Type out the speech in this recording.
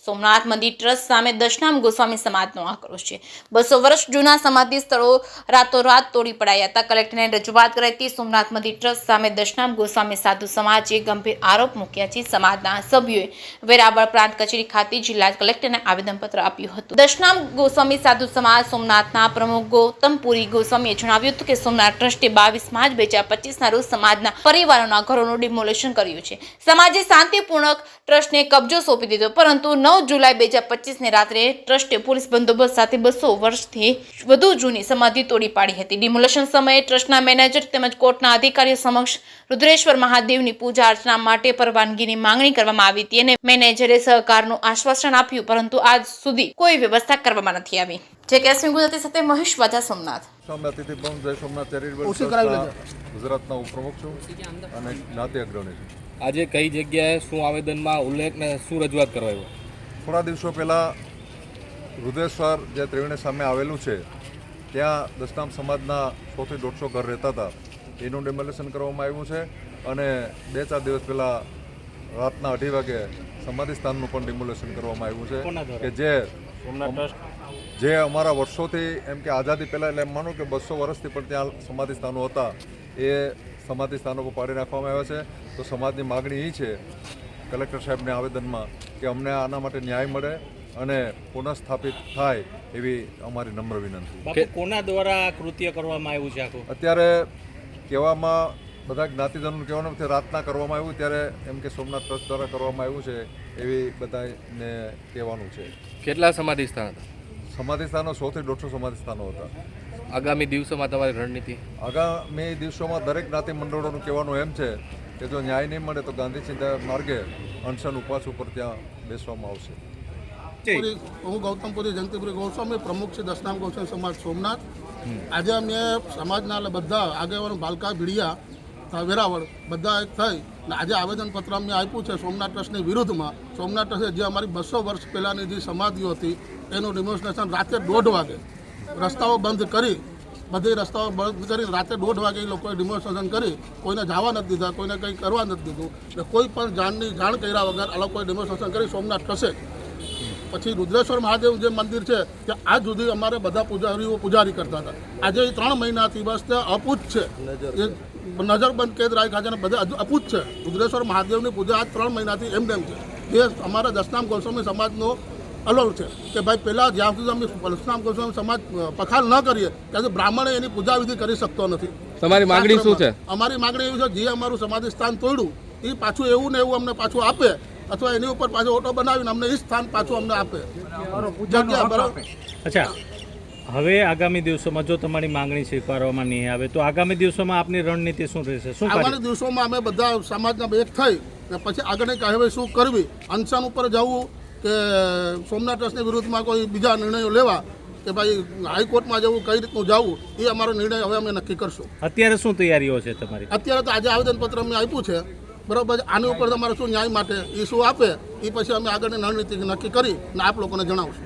સોમનાથ મંદિર ટ્રસ્ટ સામે દશનામ ગોસ્વામી સમાજનો આક્રોશ છે। 200 વર્ષ જૂના સમાધિ સ્થળો રાતોરાત તોડી પડાયા હતા। કલેક્ટરને રજૂઆત કરાઈ હતી। સોમનાથ મંદિર ટ્રસ્ટ સામે દશનામ ગોસ્વામી સાધુ સમાજે ગંભીર આરોપ મૂક્યા છે। સમાજના સભ્યોએ વેરાવળ પ્રાંત કચેરી ખાતે જિલ્લા કલેક્ટરને આવેદનપત્ર આપ્યું હતું। દશનામ ગોસ્વામી સાધુ સમાજ સોમનાથના પ્રમુખ ગૌતમપુરી ગોસ્વામીએ જણાવ્યું હતું કે સોમનાથ ટ્રસ્ટે 22 માર્ચ 2025ના રોજ સમાજના પરિવારોના ઘરોનું ડિમોલેશન કર્યું છે। સમાજે શાંતિપૂર્વક ટ્રસ્ટને કબજો સોંપી દીધો, પરંતુ 9 જુલાઈ 2025ને રાત્રે ટ્રસ્ટે પોલીસ બંદોબસ્ત સાથે 200 વર્ષથી વધુ જૂની સમાધિ તોડી પાડી હતી। ડિમોલેશન સમયે ટ્રસ્ટના મેનેજર તેમજ કોર્ટના અધિકારીઓ સમક્ષ રુદ્રેશ્વર મહાદેવની પૂજા અર્ચના માટે પરવાનગીની માંગણી કરવામાં આવી હતી અને મેનેજરે સહકારનું આશ્વાસન આપ્યું, પરંતુ આજ સુધી કોઈ વ્યવસ્થા કરવામાં નથી આવી। જે કેસમી ગુજરાતી સાથે મહેશ વાજા, સોમનાથ। સોમનાથ ચેરિટેબલ ગુજરાતના ઉપપ્રમુખ છું અને જ્ઞાતિ અગ્રણી છું। આજે કઈ જગ્યાએ શું આવેદનમાં ઉલ્લેખ ને શું રજૂઆત કરવા? થોડા દિવસો પહેલાં રુદ્રેશ્વર જે ત્રિવેણી સામે આવેલું છે ત્યાં દશનામ સમાજના 100 થી 150 ઘર રહેતા હતા, એનું ડેમોલેશન કરવામાં આવ્યું છે અને 2-4 દિવસ પહેલાં રાતના 2:30 વાગે સમાધિ સ્થાનનું પણ ડિમોલેશન કરવામાં આવ્યું છે કે જે અમારા વર્ષોથી એમ કે આઝાદી પહેલાં, એટલે એમ માનો કે 200 વર્ષથી પણ ત્યાં સમાધિ સ્થાનો હતા, એ સમાધિ સ્થાનો પર પાડી નાખવામાં આવ્યા છે। તો સમાજની માગણી એ છે કલેક્ટર સાહેબને આવેદનમાં કે અમને આના માટે ન્યાય મળે અને પુનઃસ્થાપિત થાય એવી અમારી નમ્ર વિનંતી। કોના દ્વારા કૃત્ય કરવામાં આવ્યું છે? આખું અત્યારે કહેવામાં બધા જ્ઞાતિજનોનું કહેવાનું નથી, રાતના કરવામાં આવ્યું ત્યારે એમ કે સોમનાથ ટ્રસ્ટ દ્વારા કરવામાં આવ્યું છે એવી બધાને કહેવાનું છે। કેટલા સમાધિ સ્થાન હતા? સમાધિ સ્થાનો 100 થી 150 સમાધિ સ્થાનો હતા। આગામી દિવસોમાં તમારી રણનીતિ? આગામી દિવસોમાં દરેક જ્ઞાતિ મંડળોનું કહેવાનું એમ છે કે જો ન્યાય નહીં મળે તો ગાંધી ચિંતા માર્ગે અનશન ઉપવાસ ઉપર ત્યાં બેસવામાં આવશે। હું ગૌતમપુરી જયંતિપુરી ગોસ્વામી, પ્રમુખ છે દશનામ ગોસ્વામી સમાજ સોમનાથ। આજે અમે સમાજના બધા આગેવાનો બાલકા ભીડિયા વેરાવળ બધા એક થઈ અને આજે આવેદનપત્ર અમને આપ્યું છે સોમનાથ ટ્રસ્ટની વિરુદ્ધમાં। સોમનાથ ટ્રસ્ટે જે અમારી 200 વર્ષ પહેલાંની જે સમાધિઓ હતી એનું ડિમોલેશન રાતે 1:30 વાગે રસ્તાઓ બંધ કરી, બધી રસ્તાઓ બંધ કરી રાતે 1:30 વાગે એ લોકોએ ડિમોલેશન કરી, કોઈને જવા નથી દીધા, કોઈને કંઈ કરવા નથી દીધું, એટલે કોઈ પણ જાણ કર્યા વગર આ લોકોએ ડિમોલેશન કરી સોમનાથ ટ્રસ્ટે। પછી રુદ્રેશ્વર મહાદેવ જે મંદિર છે ત્યાં આજ સુધી અમારે બધા પૂજારીઓ પૂજારી કરતા હતા। આજે 3 મહિનાથી બસ ત્યાં અપૂત છે, એ નજરબંધ કેદ રાખ્યા છે અને બધા અપૂત છે। રુદ્રેશ્વર મહાદેવની પૂજા આજ 3 મહિનાથી એમ છે। એ અમારા દશનામ ગોસ્વામી સમાજનો અલગ છે કે ભાઈ પહેલાં જ્યાં સુધી અમે દશનામ ગોસ્વામી સમાજ પખાલ ન કરીએ ત્યાં સુધી બ્રાહ્મણે એની પૂજા વિધિ કરી શકતો નથી। તમારી માગણી શું છે? અમારી માગણી એવી છે, જે અમારું સમાધિ સ્થાન તોડ્યું એ પાછું એવું ને એવું અમને પાછું આપે, અથવા એની ઉપર પાછો ઓટો બનાવીને અમને એ સ્થાન પાછું અમને આપે જગ્યા, બરાબર? અચ્છા, હવે આગામી દિવસોમાં જો તમારી માંગણી સ્વીકારવામાં નહીં આવે તો આગામી દિવસોમાં આપની રણનીતિ શું રહેશે? શું આગામી દિવસોમાં અમે બધા સમાજના એક થઈ ને પછી આગળની કાર્યવાહી શું કરવી, અનશન ઉપર જવું કે સોમનાથ ટ્રસ્ટની વિરુદ્ધમાં કોઈ બીજા નિર્ણયો લેવા કે ભાઈ હાઈકોર્ટમાં જવું, કઈ રીતનું જવું, એ અમારો નિર્ણય હવે અમે નક્કી કરશું। અત્યારે શું તૈયારીઓ છે તમારી? અત્યારે તો આજે આવેદનપત્ર અમને આપ્યું છે, બરાબર? આની ઉપર તમારે શું ન્યાય માટે એ શું આપે એ પછી અમે આગળની રણનીતિ નક્કી કરી ને આપ લોકોને જણાવશું।